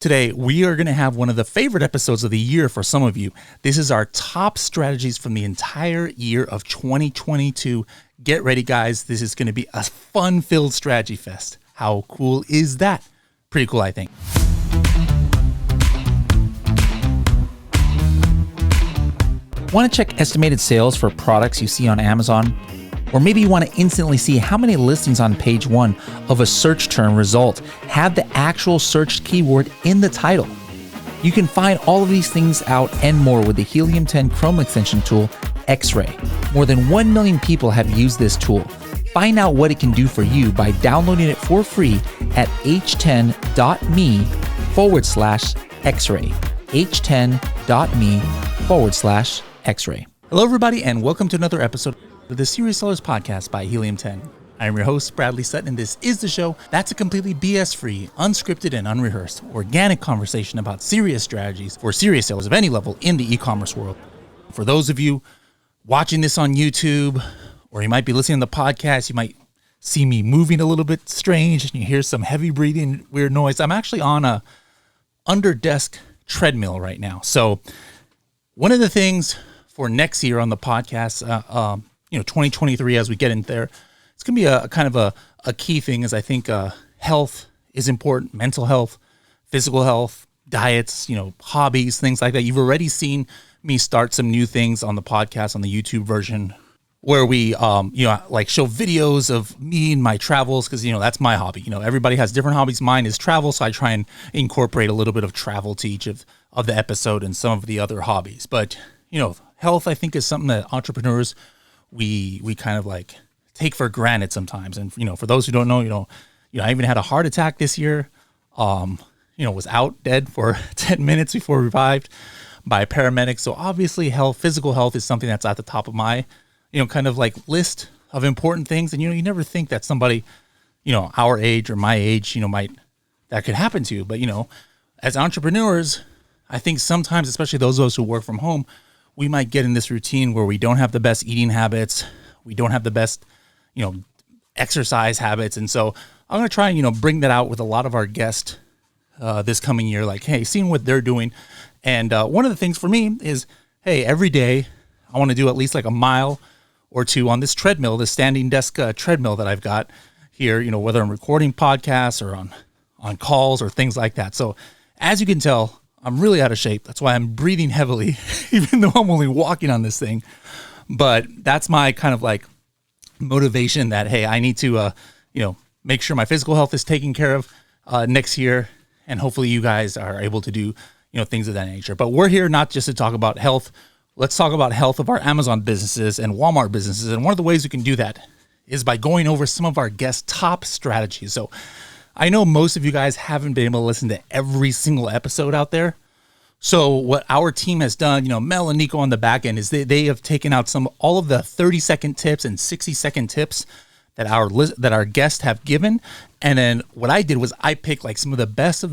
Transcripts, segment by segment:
Today, we are going to have one of the favorite episodes of the year for some of you. This is our top strategies from the entire year of 2022. Get ready, guys. This is going to be a fun-filled strategy fest. How cool is that? Pretty cool, I think. Want to check estimated sales for products you see on Amazon? Or maybe you want to instantly see how many listings on page 1 of a search term result have the actual searched keyword in the title. You can find all of these things out and more with the Helium 10 Chrome extension tool, X-Ray. More than 1 million people have used this tool. Find out what it can do for you by downloading it for free at h10.me/X-Ray. h10.me/X-Ray. Hello, everybody, and welcome to another episode of the Serious Sellers Podcast by Helium 10. I am your host, Bradley Sutton, and this is the show that's a completely BS-free, unscripted, and unrehearsed, organic conversation about serious strategies for serious sellers of any level in the e-commerce world. For those of you watching this on YouTube, or you might be listening to the podcast, you might see me moving a little bit strange, and you hear some heavy breathing, weird noise. I'm actually on a under-desk treadmill right now. So one of the things for next year on the podcast, 2023, as we get in there, it's going to be a kind of a key thing is I think health is important, mental health, physical health, diets, hobbies, things like that. You've already seen me start some new things on the podcast, on the YouTube version, where we, like show videos of me and my travels, because, that's my hobby. Everybody has different hobbies. Mine is travel, so I try and incorporate a little bit of travel to each of the episode and some of the other hobbies. But, health, I think, is something that entrepreneurs, we kind of like take for granted sometimes. And, for those who don't know, I even had a heart attack this year, was out dead for 10 minutes before revived by a paramedic. So obviously physical health is something that's at the top of my, kind of like list of important things. And, you never think that somebody, our age or my age, that could happen to you. But, as entrepreneurs, I think sometimes, especially those of us who work from home, we might get in this routine where we don't have the best eating habits. We don't have the best, exercise habits. And so I'm going to try and, bring that out with a lot of our guests this coming year, like, hey, seeing what they're doing. And one of the things for me is, hey, every day I want to do at least like a mile or two on this treadmill, this standing desk treadmill that I've got here, whether I'm recording podcasts or on calls or things like that. So as you can tell, I'm really out of shape. That's why I'm breathing heavily, even though I'm only walking on this thing. But that's my kind of like motivation that, hey, I need to, make sure my physical health is taken care of next year. And hopefully you guys are able to do, things of that nature. But we're here not just to talk about health. Let's talk about health of our Amazon businesses and Walmart businesses. And one of the ways we can do that is by going over some of our guests' top strategies. So I know most of you guys haven't been able to listen to every single episode out there. So what our team has done, Mel and Nico on the back end, is they have taken out all of the 30-second tips and 60-second tips that our guests have given. And then what I did was I picked like some of the best, and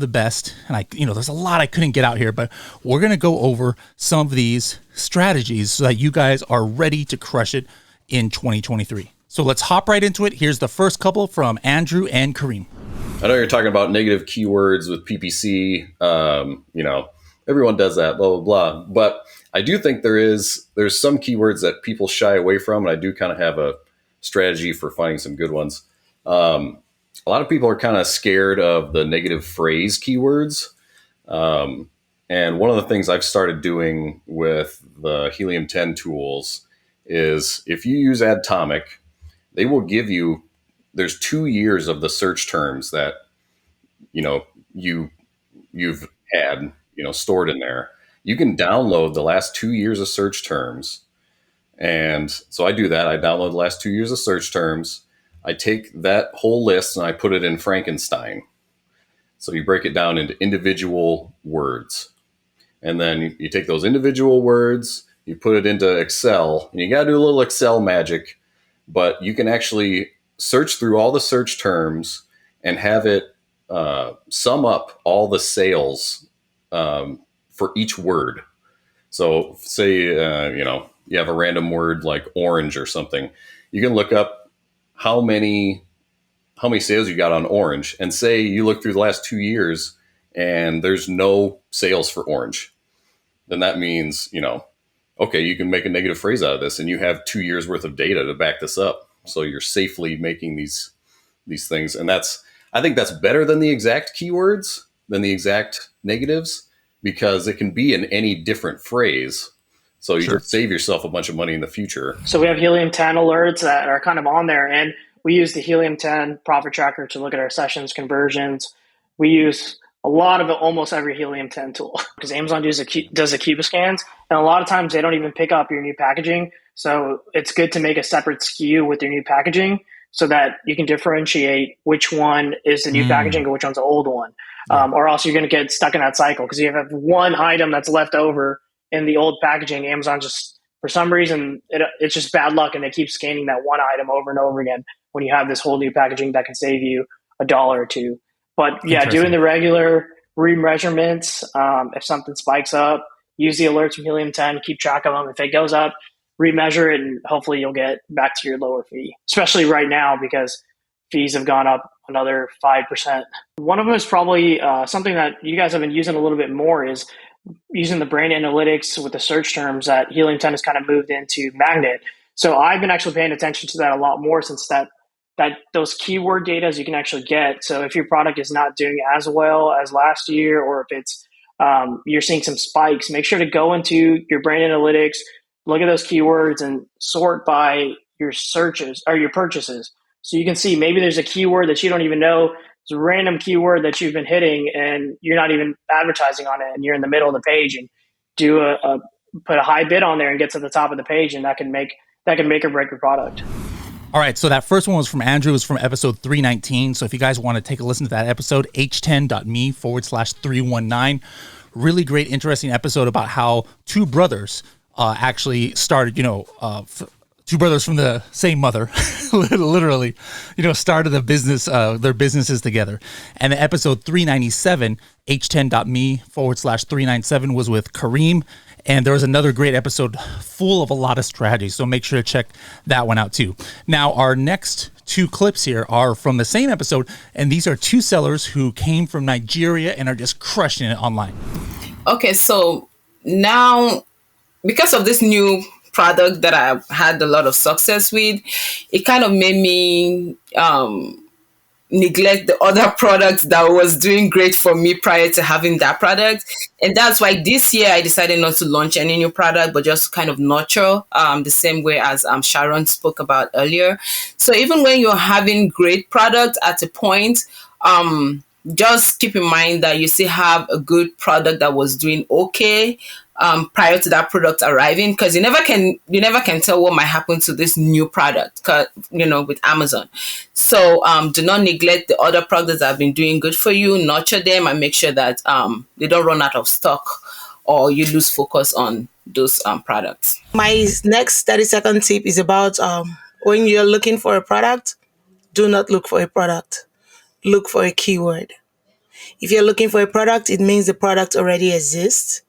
there's a lot I couldn't get out here, but we're going to go over some of these strategies so that you guys are ready to crush it in 2023. So let's hop right into it. Here's the first couple from Andrew and Kareem. I know you're talking about negative keywords with PPC. Everyone does that, blah, blah, blah. But I do think there's some keywords that people shy away from. And I do kind of have a strategy for finding some good ones. A lot of people are kind of scared of the negative phrase keywords. And one of the things I've started doing with the Helium 10 tools is if you use Atomic, they will give you, there's 2 years of the search terms that, you've had, stored in there. You can download the last 2 years of search terms. And so I do that. I download the last 2 years of search terms. I take that whole list and I put it in Frankenstein. So you break it down into individual words. And then you take those individual words, you put it into Excel, and you got to do a little Excel magic, but you can actually search through all the search terms and have it sum up all the sales for each word. So say, you have a random word like orange or something. You can look up how many sales you got on orange, and say you look through the last 2 years and there's no sales for orange, then that means, okay, you can make a negative phrase out of this and you have 2 years worth of data to back this up. So you're safely making these things. And I think that's better than the exact keywords, than the exact negatives, because it can be in any different phrase. So you just save yourself a bunch of money in the future. So we have Helium 10 alerts that are kind of on there, and we use the Helium 10 profit tracker to look at our sessions conversions. We use a lot of almost every Helium 10 tool because Amazon does the Cuba scans, and a lot of times they don't even pick up your new packaging. So it's good to make a separate SKU with your new packaging so that you can differentiate which one is the new packaging and which one's the old one. Or else you're going to get stuck in that cycle because you have one item that's left over in the old packaging. Amazon just, for some reason, it's just bad luck, and they keep scanning that one item over and over again when you have this whole new packaging that can save you $1 or $2. But yeah, doing the regular remeasurements, if something spikes up, use the alerts from Helium 10, keep track of them. If it goes up, remeasure it, and hopefully you'll get back to your lower fee, especially right now because fees have gone up another 5%. One of them is probably something that you guys have been using a little bit more is using the brand analytics with the search terms that Helium 10 has kind of moved into Magnet. So I've been actually paying attention to that a lot more since that those keyword data you can actually get. So if your product is not doing as well as last year, or if it's you're seeing some spikes, make sure to go into your brand analytics, look at those keywords and sort by your searches or your purchases. So you can see maybe there's a keyword that you don't even know. It's a random keyword that you've been hitting and you're not even advertising on it, and you're in the middle of the page, and put a high bid on there and get to the top of the page, and that can make or break your product. All right, so that first one was from Andrew. It was from episode 319. So if you guys want to take a listen to that episode, h10.me/319. Really great, interesting episode about how two brothers actually started, two brothers from the same mother, literally, started the business, their businesses together. And the episode 397, h10.me/397 was with Kareem. And there was another great episode full of a lot of strategies. So make sure to check that one out too. Now, our next two clips here are from the same episode. And these are two sellers who came from Nigeria and are just crushing it online. Okay, so now, because of this new product that I've had a lot of success with, it kind of made me neglect the other products that was doing great for me prior to having that product. And that's why this year I decided not to launch any new product, but just kind of nurture the same way as Sharon spoke about earlier. So even when you're having great product at a point, just keep in mind that you still have a good product that was doing okay prior to that product arriving, because you never can tell what might happen to this new product, with Amazon. So do not neglect the other products that have been doing good for you. Nurture them and make sure that they don't run out of stock or you lose focus on those products. My next 30-second tip is about when you're looking for a product, do not look for a product. Look for a keyword. If you're looking for a product, it means the product already exists.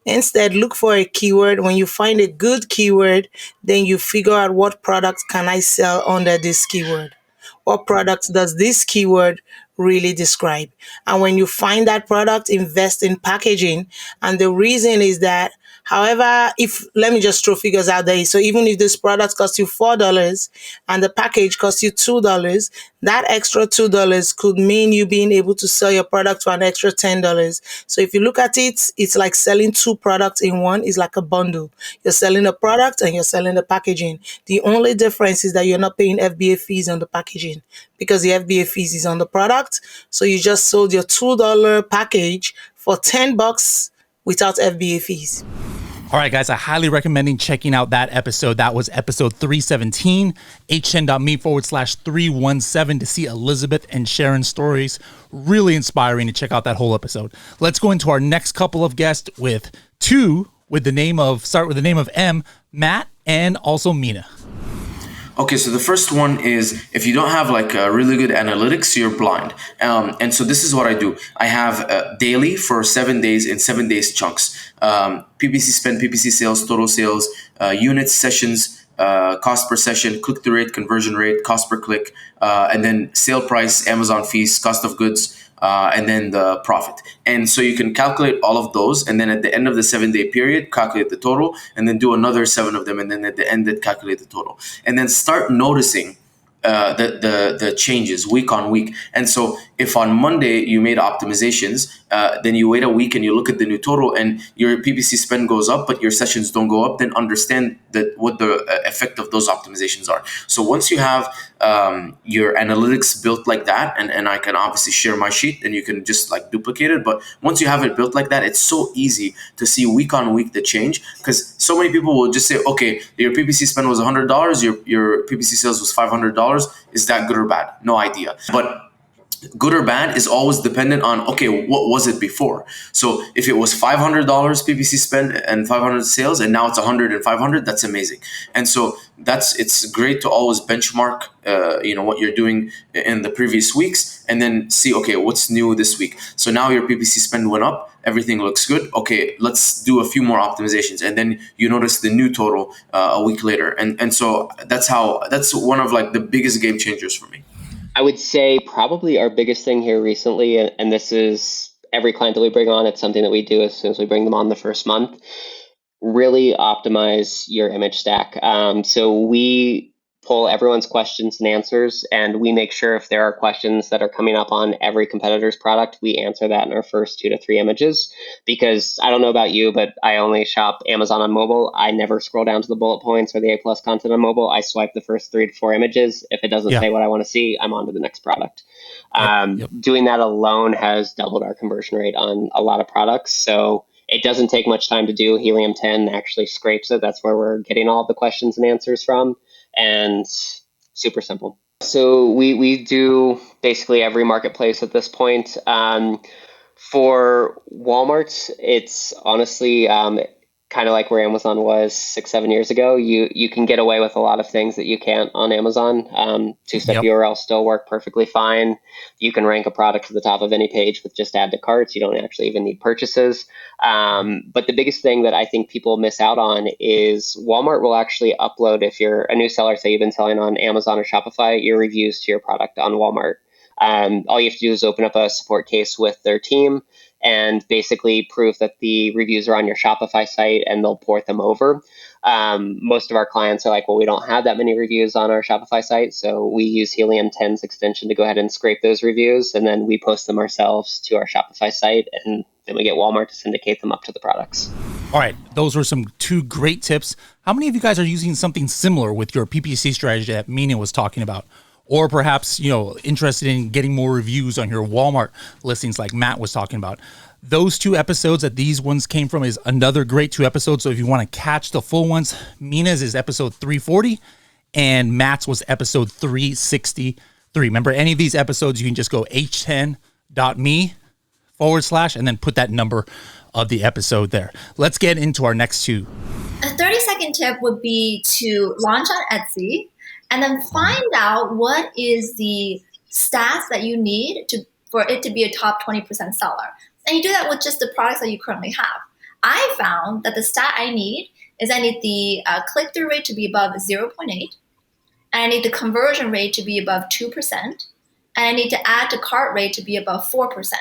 Instead, look for a keyword. When you find a good keyword, then you figure out what product can I sell under this keyword. What product does this keyword really describe? And when you find that product, invest in packaging. And the reason is that, however, let me just throw figures out there. So even if this product costs you $4 and the package costs you $2, that extra $2 could mean you being able to sell your product for an extra $10. So if you look at it, it's like selling two products in one. It's like a bundle. You're selling a product and you're selling the packaging. The only difference is that you're not paying FBA fees on the packaging because the FBA fees is on the product. So you just sold your $2 package for $10 without FBA fees. All right, guys, I highly recommend checking out that episode. That was episode 317, h10.me/317 to see Elizabeth and Sharon's stories. Really inspiring to check out that whole episode. Let's go into our next couple of guests with start with the name of M, Matt, and also Mina. Okay, so the first one is if you don't have like a really good analytics, you're blind. And so this is what I do. I have daily for 7 days in 7 days chunks. PPC spend, PPC sales, total sales, units, sessions, cost per session, click-through rate, conversion rate, cost per click, and then sale price, Amazon fees, cost of goods, and then the profit. And so you can calculate all of those, and then at the end of the 7-day period, calculate the total, and then do another 7 of them, and then at the end, calculate the total, and then start noticing the changes week on week. And so if on Monday you made optimizations, then you wait a week and you look at the new total and your PPC spend goes up, but your sessions don't go up, then understand that what the effect of those optimizations are. So once you have your analytics built like that, and I can obviously share my sheet and you can just like duplicate it, but once you have it built like that, it's so easy to see week on week the change, because so many people will just say, okay, your PPC spend was $100, your PPC sales was $500. Is that good or bad? No idea. But good or bad is always dependent on, okay, what was it before? So if it was $500 PPC spend and 500 sales, and now it's 100 and 500, that's amazing. And so it's great to always benchmark, what you're doing in the previous weeks, and then see, okay, what's new this week? So now your PPC spend went up, everything looks good. Okay, let's do a few more optimizations, and then you notice the new total a week later. And so that's one of like the biggest game changers for me. I would say probably our biggest thing here recently, and this is every client that we bring on, it's something that we do as soon as we bring them on the first month, really optimize your image stack. So we pull everyone's questions and answers, and we make sure if there are questions that are coming up on every competitor's product, we answer that in our first 2 to 3 images. Because I don't know about you, but I only shop Amazon on mobile. I never scroll down to the bullet points or the A+ content on mobile. I swipe the first 3 to 4 images. If it doesn't say what I want to see, I'm on to the next product. Doing that alone has doubled our conversion rate on a lot of products. So it doesn't take much time to do. Helium 10 actually scrapes it. That's where we're getting all the questions and answers from. And super simple. So we do basically every marketplace at this point. For Walmart, it's honestly kind of like where Amazon was 6-7 years ago. You can get away with a lot of things that you can't on Amazon. Two-step URLs still work perfectly fine. You can rank a product to the top of any page with just add to carts. You don't actually even need purchases. But the biggest thing that I think people miss out on is Walmart will actually upload, if you're a new seller, say you've been selling on Amazon or Shopify, your reviews to your product on Walmart. All you have to do is open up a support case with their team and basically prove that the reviews are on your Shopify site, and they'll port them over. Most of our clients are like, well, we don't have that many reviews on our Shopify site, so we use Helium 10's extension to go ahead and scrape those reviews, and then we post them ourselves to our Shopify site, and then we get Walmart to syndicate them up to the products. All right, those were some 2 great tips. How many of you guys are using something similar with your PPC strategy that Mina was talking about? Or perhaps, interested in getting more reviews on your Walmart listings like Matt was talking about. Those 2 episodes that these ones came from is another great 2 episodes. So if you want to catch the full ones, Mina's is episode 340 and Matt's was episode 363. Remember, any of these episodes, you can just go h10.me/ and then put that number of the episode there. Let's get into our next 2. A 30-second tip would be to launch on Etsy and then find out what is the stats that you need for it to be a top 20% seller. And you do that with just the products that you currently have. I found that the stat I need is I need the click-through rate to be above 0.8, and I need the conversion rate to be above 2%, and I need to add to cart rate to be above 4%.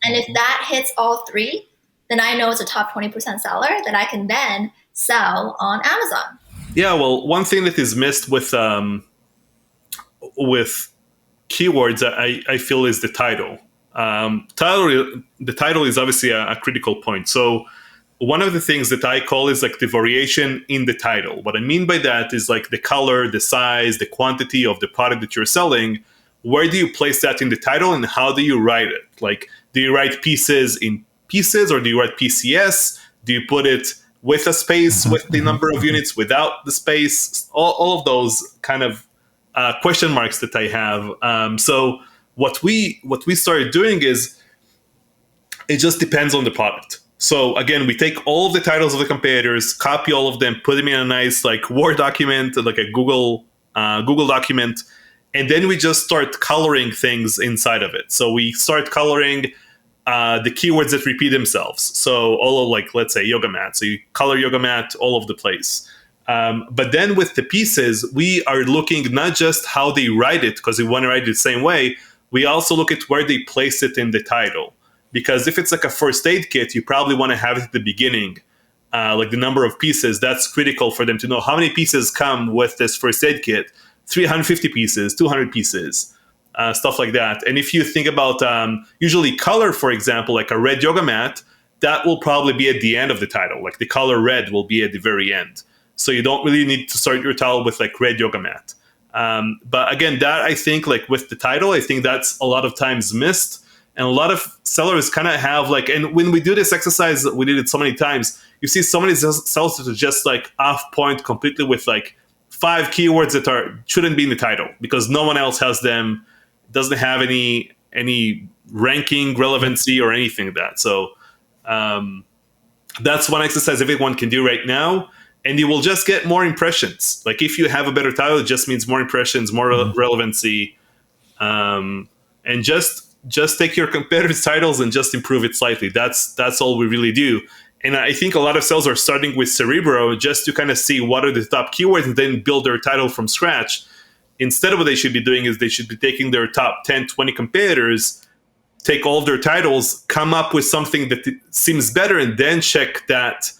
And if that hits all 3, then I know it's a top 20% seller that I can then sell on Amazon. Yeah, well, one thing that is missed with keywords, I feel, is the title. The title is obviously a critical point. So one of the things that I call is like the variation in the title. What I mean by that is like the color, the size, the quantity of the product that you're selling. Where do you place that in the title, and how do you write it? Like, do you write pieces in pieces, or do you write PCS? Do you put it with a space, with the number of units, without the space? All of those kind of question marks that I have. So what we started doing is, it just depends on the product. So again, we take all of the titles of the competitors, copy all of them, put them in a nice like Word document, like a Google document, and then we just start coloring things inside of it. So we start coloring the keywords that repeat themselves. So all of, like, let's say yoga mat. So you color yoga mat all over the place. But then with the pieces, we are looking not just how they write it, because we want to write it the same way, we also look at where they place it in the title. Because if it's like a first aid kit, you probably want to have it at the beginning, like the number of pieces. That's critical for them to know how many pieces come with this first aid kit. 350 pieces, 200 pieces, stuff like that. And if you think about usually color, for example, like a red yoga mat, that will probably be at the end of the title. Like the color red will be at the very end. So you don't really need to start your title with like red yoga mat. But again, that I think like with the title, I think that's a lot of times missed. And a lot of sellers kind of have like, and when we do this exercise, we did it so many times, you see so many sellers that are just like off point completely with like 5 keywords that shouldn't be in the title because no one else has them, doesn't have any ranking relevancy or anything like that. So that's one exercise everyone can do right now, and you will just get more impressions. Like if you have a better title, it just means more impressions, more relevancy, and just take your competitors' titles and just improve it slightly. That's all we really do. And I think a lot of sellers are starting with Cerebro just to kind of see what are the top keywords and then build their title from scratch. Instead of what they should be doing is they should be taking their top 10, 20 competitors, take all of their titles, come up with something that seems better, and then check that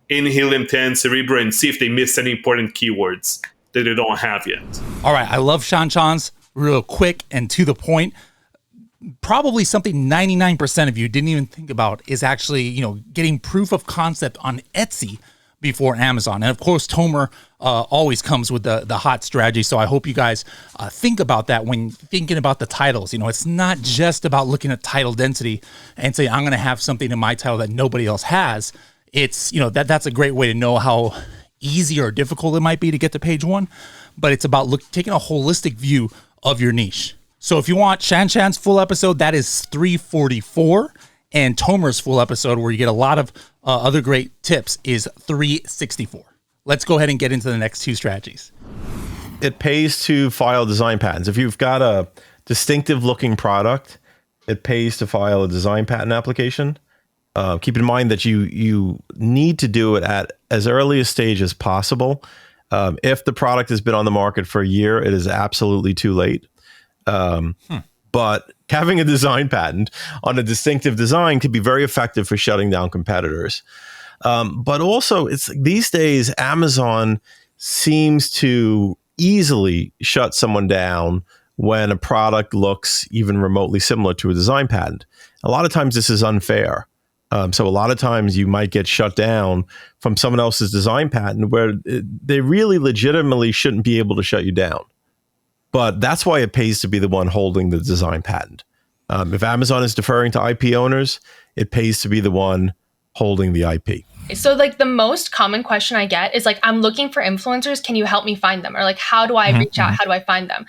in Helium 10, Cerebro, and see if they missed any important keywords that they don't have yet. All right. I love Shanshan's real quick and to the point. Probably something 99% of you didn't even think about is actually, getting proof of concept on Etsy before Amazon. And of course, Tomer always comes with the hot strategy. So I hope you guys think about that when thinking about the titles. It's not just about looking at title density and saying, I'm going to have something in my title that nobody else has. It's, that's a great way to know how easy or difficult it might be to get to page 1. But it's about taking a holistic view of your niche. So if you want Shanshan's full episode, that is 344. And Tomer's full episode, where you get a lot of other great tips, is 364. Let's go ahead and get into the next 2 strategies. It pays to file design patents. If you've got a distinctive looking product, it pays to file a design patent application. Keep in mind that you need to do it at as early a stage as possible. If the product has been on the market for a year, it is absolutely too late. But having a design patent on a distinctive design could be very effective for shutting down competitors. But also, it's these days, Amazon seems to easily shut someone down when a product looks even remotely similar to a design patent. A lot of times this is unfair. So a lot of times you might get shut down from someone else's design patent where they really legitimately shouldn't be able to shut you down. But that's why it pays to be the one holding the design patent. If Amazon is deferring to IP owners, it pays to be the one holding the IP. So like the most common question I get is like, I'm looking for influencers. Can you help me find them? Or like, how do I reach out? How do I find them?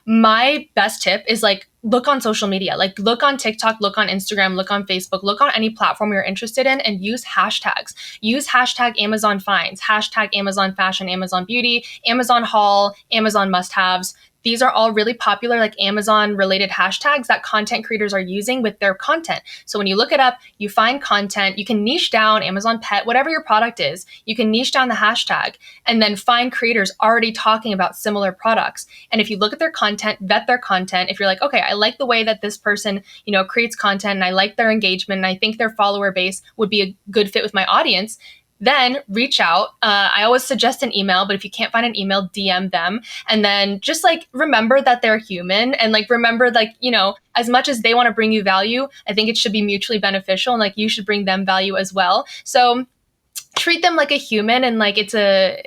My best tip is like, look on social media, like look on TikTok, look on Instagram, look on Facebook, look on any platform you're interested in and use hashtags. Use hashtag Amazon finds, hashtag Amazon fashion, Amazon beauty, Amazon haul, Amazon must-haves. These are all really popular like Amazon related hashtags that content creators are using with their content. So when you look it up, you find content, you can niche down Amazon pet, whatever your product is, you can niche down the hashtag and then find creators already talking about similar products. And if you look at their content, vet their content, if you're like, okay, I like the way that this person, creates content and I like their engagement and I think their follower base would be a good fit with my audience, then reach out. I always suggest an email, but if you can't find an email, DM them. And then just like remember that they're human and like remember like, as much as they want to bring you value, I think it should be mutually beneficial and like you should bring them value as well. So treat them like a human and like it's a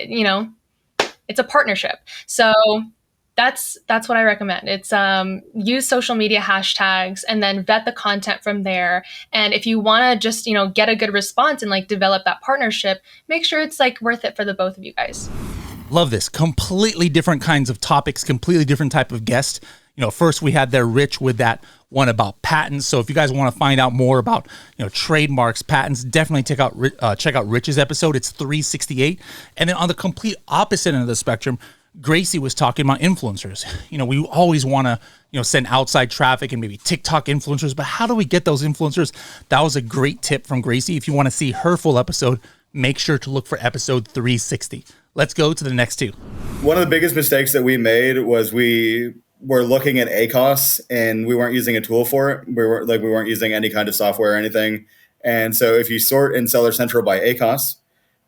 partnership. So that's what I recommend. It's use social media hashtags and then vet the content from there. And if you want to just, get a good response and like develop that partnership, make sure it's like worth it for the both of you guys. Love this. Completely different kinds of topics, completely different type of guest. First we had there Rich with that one about patents. So if you guys want to find out more about, trademarks, patents, definitely check out Rich's episode. It's 368. And then on the complete opposite end of the spectrum, Gracie was talking about influencers. We always want to, send outside traffic and maybe TikTok influencers, but how do we get those influencers? That was a great tip from Gracie. If you want to see her full episode, make sure to look for episode 360. Let's go to the next 2. One of the biggest mistakes that we made was we were looking at ACOS and we weren't using a tool for it. We weren't using any kind of software or anything. And so if you sort in Seller Central by ACOS,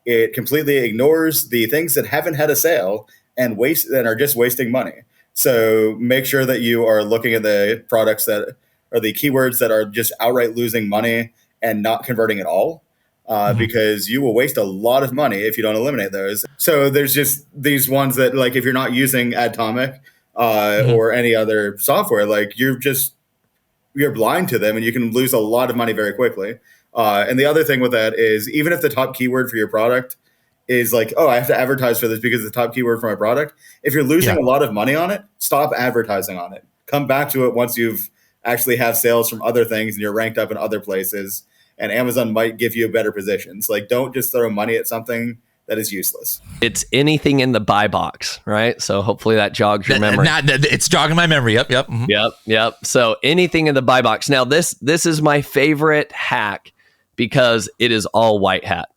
it completely ignores the things that haven't had a sale and are just wasting money. So make sure that you are looking at the products that are the keywords that are just outright losing money and not converting at all. Because you will waste a lot of money if you don't eliminate those. So there's just these ones that, like, if you're not using Atomic or any other software, like, you're blind to them and you can lose a lot of money very quickly. And the other thing with that is, even if the top keyword for your product is like, oh, I have to advertise for this because it's the top keyword for my product. If you're losing a lot of money on it, stop advertising on it. Come back to it once you've actually have sales from other things and you're ranked up in other places. And Amazon might give you better positions. Like, don't just throw money at something that is useless. It's anything in the buy box, right? So hopefully that jogs your memory. It's jogging my memory. Yep. Mm-hmm. Yep. So anything in the buy box. Now, this is my favorite hack because it is all white hat,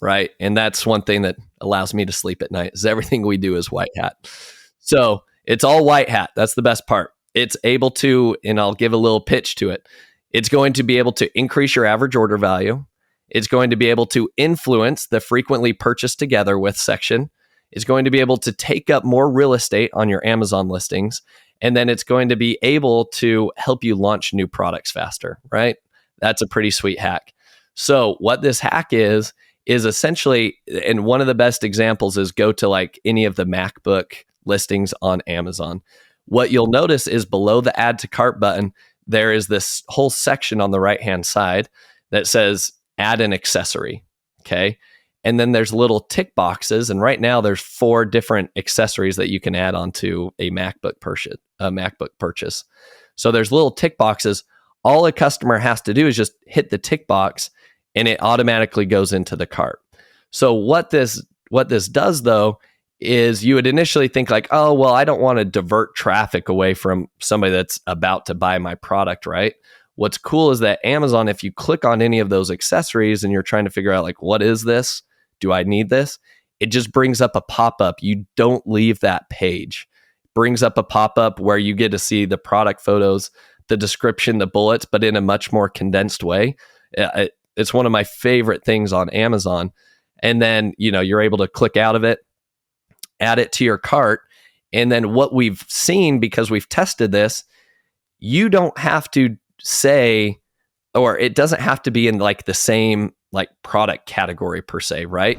right? And that's one thing that allows me to sleep at night, is everything we do is white hat. So it's all white hat. That's the best part. It's able to, and I'll give a little pitch to it, it's going to be able to increase your average order value. It's going to be able to influence the frequently purchased together with section. It's going to be able to take up more real estate on your Amazon listings. And then it's going to be able to help you launch new products faster, right? That's a pretty sweet hack. So what this hack is essentially, and one of the best examples is go to like any of the MacBook listings on Amazon. What you'll notice is below the add to cart button, there is this whole section on the right-hand side that says add an accessory, okay? And then there's little tick boxes, and right now there's 4 different accessories that you can add onto a MacBook purchase. So there's little tick boxes. All a customer has to do is just hit the tick box, and it automatically goes into the cart. So what this does, though, is you would initially think like, oh, well, I don't want to divert traffic away from somebody that's about to buy my product, right? What's cool is that Amazon, if you click on any of those accessories and you're trying to figure out like, what is this? Do I need this? It just brings up a pop-up. You don't leave that page. Brings up a pop-up where you get to see the product photos, the description, the bullets, but in a much more condensed way. It's one of my favorite things on Amazon. And then, you're able to click out of it, add it to your cart. And then what we've seen, because we've tested this, you don't have to say, or it doesn't have to be in like the same like product category per se, right?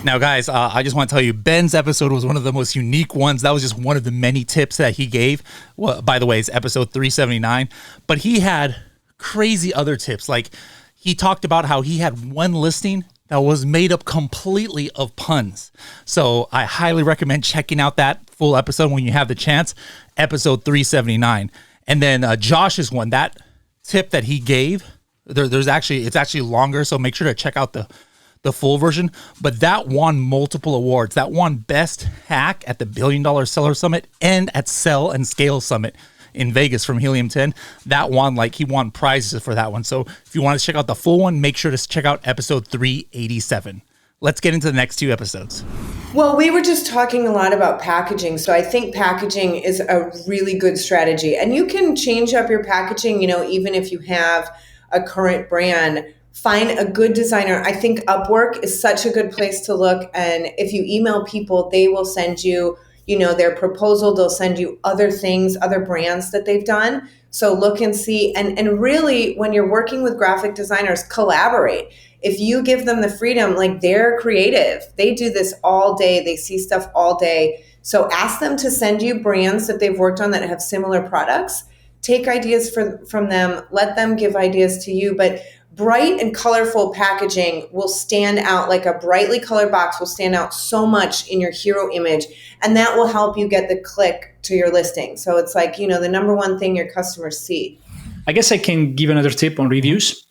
Now, guys, I just want to tell you, Ben's episode was one of the most unique ones. That was just one of the many tips that he gave. Well, by the way, it's episode 379. But he had crazy other tips. Like, he talked about how he had one listing that was made up completely of puns. So I highly recommend checking out that full episode when you have the chance, episode 379. And then Josh's one, that tip that he gave, it's actually longer, so make sure to check out the full version. But that won multiple awards. That won Best Hack at the $1 Billion Seller Summit and at Sell and Scale Summit in Vegas from Helium 10. That won, he won prizes for that one. So if you want to check out the full one, make sure to check out episode 387. Let's get into the next 2 episodes. Well, we were just talking a lot about packaging. So I think packaging is a really good strategy. And you can change up your packaging, even if you have a current brand. Find a good designer. I think Upwork is such a good place to look. And if you email people, they will send you their proposal. They'll send you other things, other brands that they've done. So look and see. And really, when you're working with graphic designers, collaborate. If you give them the freedom, they're creative. They do this all day. They see stuff all day. So ask them to send you brands that they've worked on that have similar products. Take ideas from them. Let them give ideas to you. But bright and colorful packaging will stand out, like a brightly colored box will stand out so much in your hero image, and that will help you get the click to your listing. So it's the number one thing your customers see. I guess I can give another tip on reviews.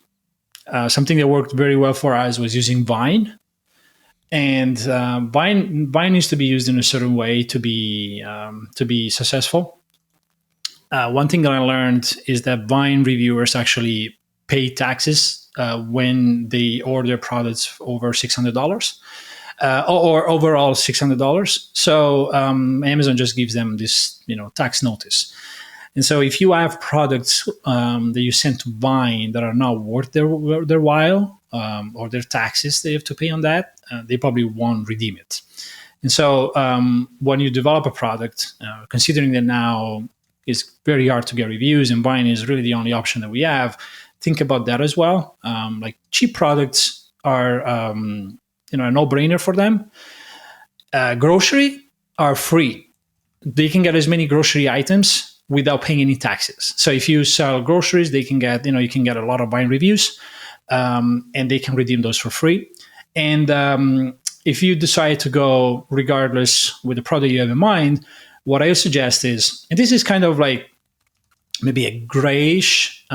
Something that worked very well for us was using Vine. And Vine needs to be used in a certain way to be successful. One thing that I learned is that Vine reviewers actually pay taxes when they order products over $600. or overall $600. So Amazon just gives them this, tax notice. And so if you have products that you send to Vine that are not worth their while, or their taxes they have to pay on that, they probably won't redeem it. And so when you develop a product, considering that now it's very hard to get reviews and Vine is really the only option that we have, think about that as well. Like cheap products are a no-brainer for them. Grocery are free. They can get as many grocery items without paying any taxes. So if you sell groceries, they can get, you can get a lot of Vine reviews, and they can redeem those for free. And if you decide to go regardless with the product you have in mind, what I suggest is, and this is kind of like maybe a grayish,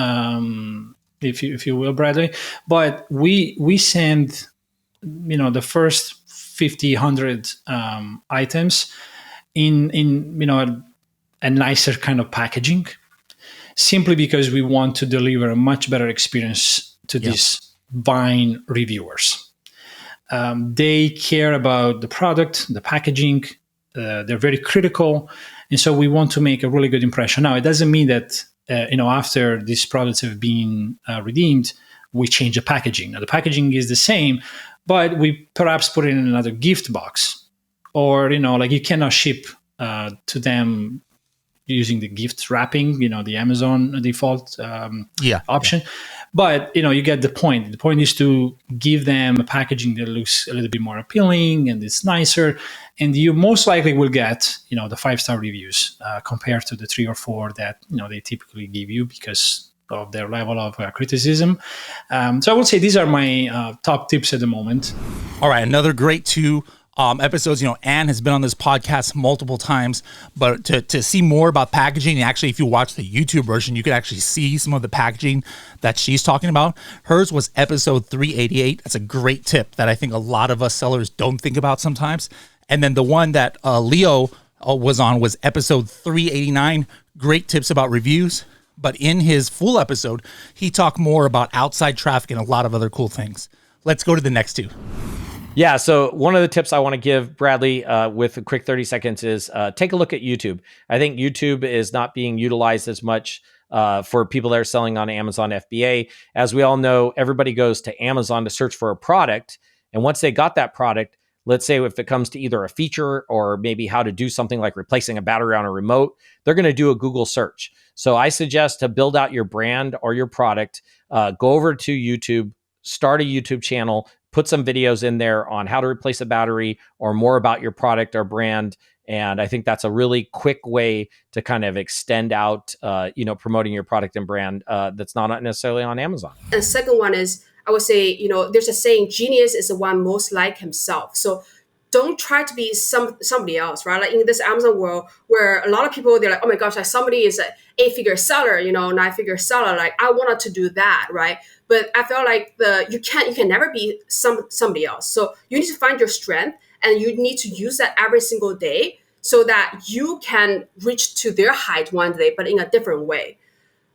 if you will, Bradley, but we send, the first 50, 100 items in a nicer kind of packaging, simply because we want to deliver a much better experience to these Vine reviewers. They care about the product, the packaging. They're very critical. And so we want to make a really good impression. Now, it doesn't mean that, after these products have been redeemed, we change the packaging. Now, the packaging is the same, but we perhaps put it in another gift box. Or, you cannot ship to them using the gift wrapping, the Amazon default option. But, you get the point. The point is to give them a packaging that looks a little bit more appealing and it's nicer. And you most likely will get, the 5-star reviews compared to the 3 or 4 that, they typically give you because of their level of criticism. So I would say these are my top tips at the moment. All right. Another great 2 episodes. Anne has been on this podcast multiple times, but to see more about packaging, and actually, if you watch the YouTube version, you could actually see some of the packaging that she's talking about. Hers was episode 388. That's a great tip that I think a lot of us sellers don't think about sometimes. And then the one that Leo was on was episode 389. Great tips about reviews. But in his full episode, he talked more about outside traffic and a lot of other cool things. Let's go to the next 2. Yeah, so one of the tips I want to give Bradley with a quick 30 seconds is take a look at YouTube. I think YouTube is not being utilized as much for people that are selling on Amazon FBA. As we all know, everybody goes to Amazon to search for a product. And once they got that product, let's say if it comes to either a feature or maybe how to do something like replacing a battery on a remote, they're going to do a Google search. So I suggest to build out your brand or your product, go over to YouTube, start a YouTube channel, put some videos in there on how to replace a battery or more about your product or brand. And I think that's a really quick way to kind of extend out, promoting your product and brand that's not necessarily on Amazon. And the second one is, I would say, there's a saying, genius is the one most like himself. So don't try to be somebody else, right? Like in this Amazon world where a lot of people, they're like, oh my gosh, like somebody is an 8-figure seller, 9-figure seller. Like I wanted to do that, right? But I felt like you can never be somebody else. So you need to find your strength and you need to use that every single day so that you can reach to their height one day, but in a different way.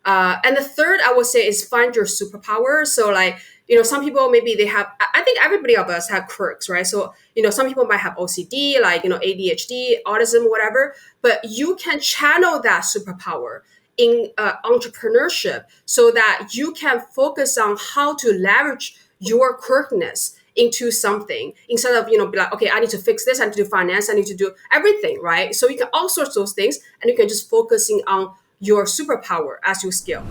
And the third, I would say, is find your superpower. So like, some people, maybe they have, I think everybody of us have quirks, right? So, some people might have OCD, like, ADHD, autism, whatever, but you can channel that superpower in entrepreneurship so that you can focus on how to leverage your quirkiness into something instead of, be like, okay, I need to fix this, I need to do finance, I need to do everything, right? So you can outsource those things and you can just focusing on your superpower as you scale.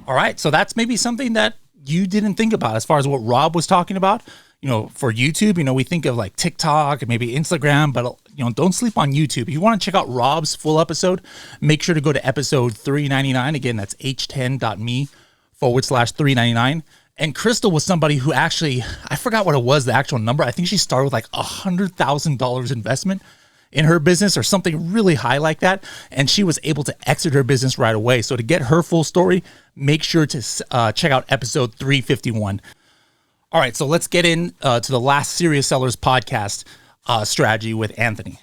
All right. So that's maybe something that you didn't think about as far as what Rob was talking about. For YouTube, we think of like TikTok and maybe Instagram, but, don't sleep on YouTube. If you want to check out Rob's full episode, make sure to go to episode 399. Again, that's h10.me/399. And Crystal was somebody who actually, I forgot what it was, the actual number. I think she started with like $100,000 investment in her business or something really high like that. And she was able to exit her business right away. So to get her full story, make sure to check out episode 351. All right, so let's get in to the last Serious Sellers podcast strategy with Anthony.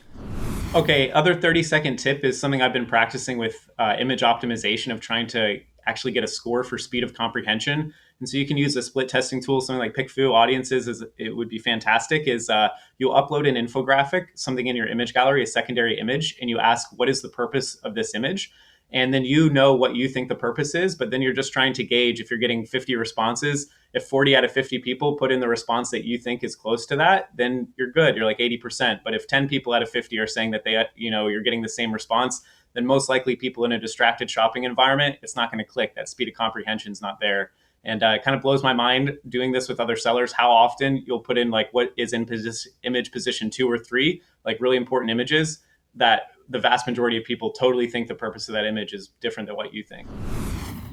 Okay, other 30-second tip is something I've been practicing with image optimization of trying to actually get a score for speed of comprehension. And so you can use a split testing tool, something like PickFu Audiences. It would be fantastic. You'll upload an infographic, something in your image gallery, a secondary image, and you ask, what is the purpose of this image? And then you know what you think the purpose is, but then you're just trying to gauge if you're getting 50 responses. If 40 out of 50 people put in the response that you think is close to that, then you're good. You're like 80%. But if 10 people out of 50 are saying that you're getting the same response, then most likely people in a distracted shopping environment, it's not going to click. That speed of comprehension is not there. And it kind of blows my mind doing this with other sellers, how often you'll put in like what is in image position 2 or 3, like really important images that the vast majority of people totally think the purpose of that image is different than what you think.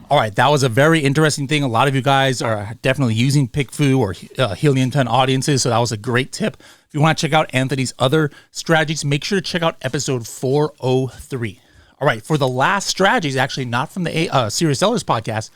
All right, that was a very interesting thing. A lot of you guys are definitely using PickFu or Helium 10 Audiences, so that was a great tip. If you want to check out Anthony's other strategies, make sure to check out episode 403. All right, for the last strategies, actually not from the Serious Sellers podcast,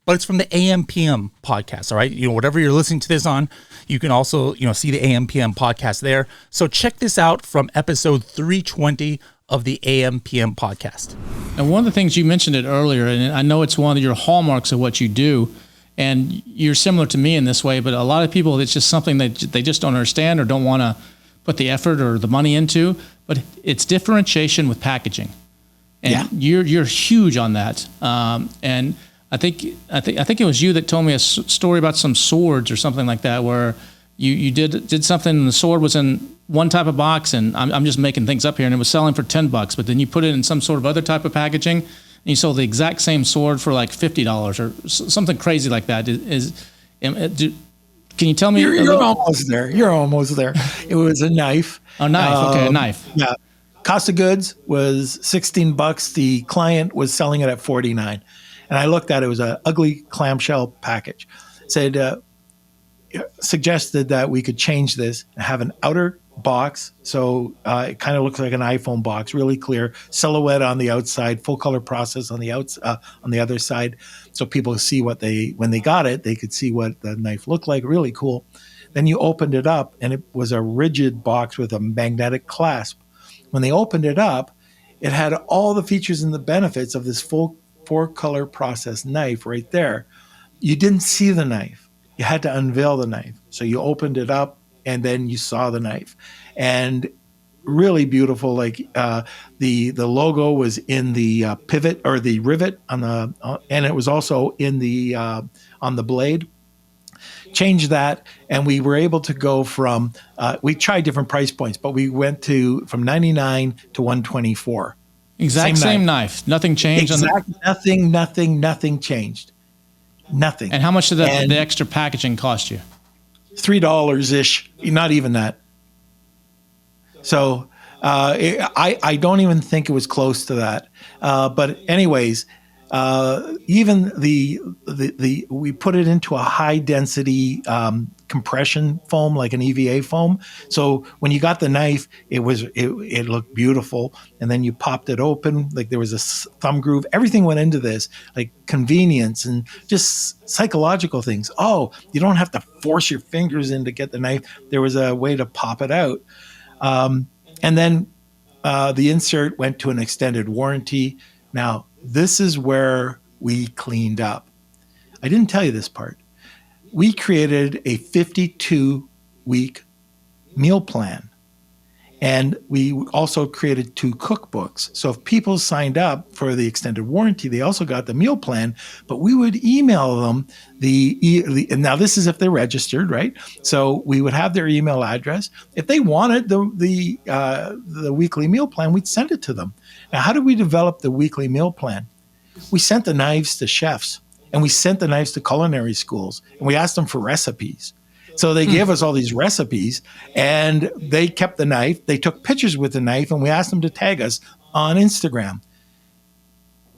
but it's from the AM/PM podcast. All right, whatever you're listening to this on, you can also see the AM/PM podcast there. So check this out from episode 320 of the AM/PM podcast. And one of the things you mentioned it earlier, and I know it's one of your hallmarks of what you do, and you're similar to me in this way, but a lot of people, it's just something that they just don't understand or don't want to put the effort or the money into, but it's differentiation with packaging. And you're huge on that. And I think it was you that told me a story about some swords or something like that, where you did something and the sword was in one type of box, and I'm just making things up here, and it was selling for $10, but then you put it in some sort of other type of packaging, and you sold the exact same sword for like $50 or something crazy like that. Can you tell me? You're almost there. You're almost there. It was a knife. A knife. Okay, a knife. Yeah. Cost of goods was $16. The client was selling it at $49. And I looked at it, it was an ugly clamshell package. Suggested that we could change this and have an outer box. So it kind of looks like an iPhone box, really clear, silhouette on the outside, full color process on the on the other side. So people see when they got it, they could see what the knife looked like. Really cool. Then you opened it up and it was a rigid box with a magnetic clasp. When they opened it up, it had all the features and the benefits of this full 4-color process knife right there. You didn't see the knife. You had to unveil the knife. So you opened it up and then you saw the knife. And really beautiful, like the logo was in the pivot or the rivet on the and it was also in the on the blade. Changed that, and we were able to go from we tried different price points, but we went from $99 to $124. Exact same knife. Nothing changed. Nothing changed. Nothing. And how much did the extra packaging cost you? $3 ish. Not even that. So I don't even think it was close to that. But anyways, even we put it into a high density compression foam, like an EVA foam. So when you got the knife, it looked beautiful. And then you popped it open, like there was a thumb groove. Everything went into this, like convenience and just psychological things. Oh, you don't have to force your fingers in to get the knife. There was a way to pop it out. And then the insert went to an extended warranty. Now, this is where we cleaned up. I didn't tell you this part. We created a 52-week meal plan. And we also created 2 cookbooks. So if people signed up for the extended warranty, they also got the meal plan, but we would email them and now this is if they're registered, right? So we would have their email address. If they wanted the weekly meal plan, we'd send it to them. Now, how did we develop the weekly meal plan? We sent the knives to chefs, and we sent the knives to culinary schools, and we asked them for recipes. So they gave us all these recipes, and they kept the knife. They took pictures with the knife, and we asked them to tag us on Instagram.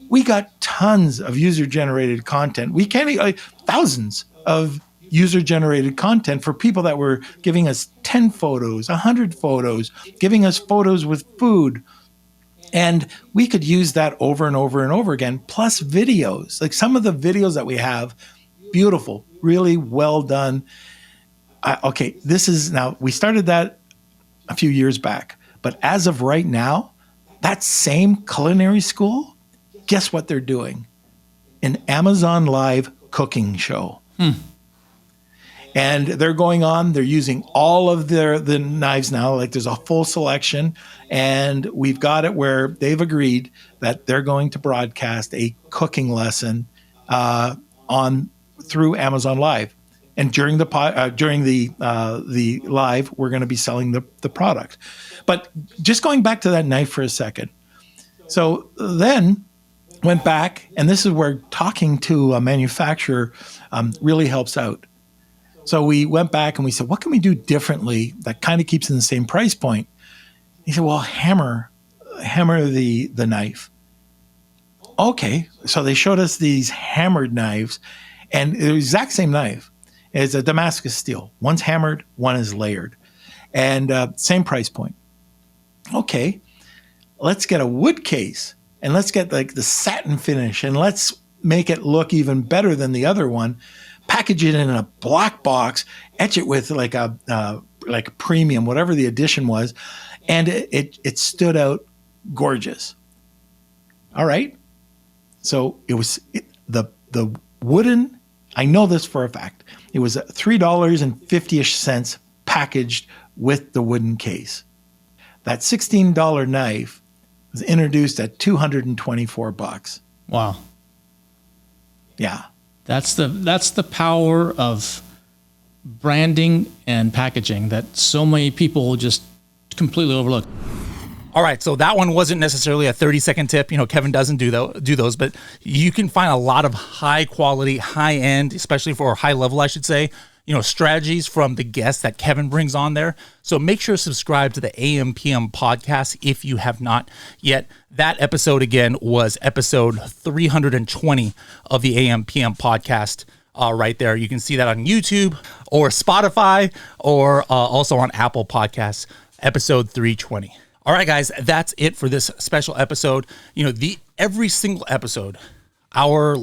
We got tons of user-generated content. We can't thousands of user-generated content for people that were giving us 10 photos, 100 photos, giving us photos with food. And we could use that over and over and over again, plus videos. Like some of the videos that we have, beautiful, really well done. We started that a few years back. But as of right now, that same culinary school, guess what they're doing? An Amazon Live cooking show. And they're going on, they're using all of the knives now, like there's a full selection, and we've got it where they've agreed that they're going to broadcast a cooking lesson on through Amazon Live. And during the live, we're going to be selling the product. But just going back to that knife for a second. So then went back, and this is where talking to a manufacturer really helps out. So we went back and we said, what can we do differently that kind of keeps in the same price point? He said, well, hammer the knife. Okay. So they showed us these hammered knives, and the exact same knife. It's a Damascus steel. One's hammered, one is layered, and same price point. Okay. Let's get a wood case, and let's get like the satin finish, and let's make it look even better than the other one. Package it in a black box, etch it with like a premium, whatever the edition was, and it stood out gorgeous. All right, so it was the wooden. I know this for a fact. It was $3.50 packaged with the wooden case. That $16 knife was introduced at $224. Wow. Yeah. That's the power of branding and packaging that so many people just completely overlook. All right, so that one wasn't necessarily a 30-second tip. You know, Kevin doesn't do those, but you can find a lot of high quality, high end, especially for high level, I should say, you know, strategies from the guests that Kevin brings on there. So make sure to subscribe to the AM PM podcast if you have not yet. That episode again was episode 320 of the AM PM podcast. Right there. You can see that on YouTube or Spotify or also on Apple Podcasts, episode 320. All right, guys, that's it for this special episode. You know, every single episode, our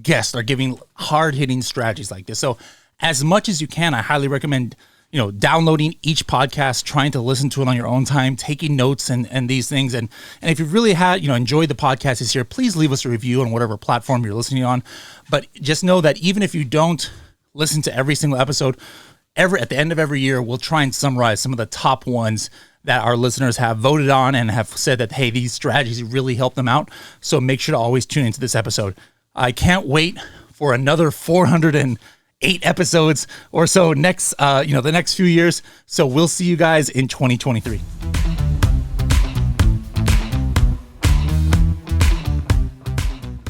guests are giving hard-hitting strategies like this. So as much as you can, I highly recommend, you know, downloading each podcast, trying to listen to it on your own time, taking notes and these things. And if you really enjoyed the podcast this year, please leave us a review on whatever platform you're listening on. But just know that even if you don't listen to every single episode, at the end of every year, we'll try and summarize some of the top ones that our listeners have voted on and have said that, hey, these strategies really help them out. So make sure to always tune into this episode. I can't wait for another 408 episodes or so the next few years. So we'll see you guys in 2023.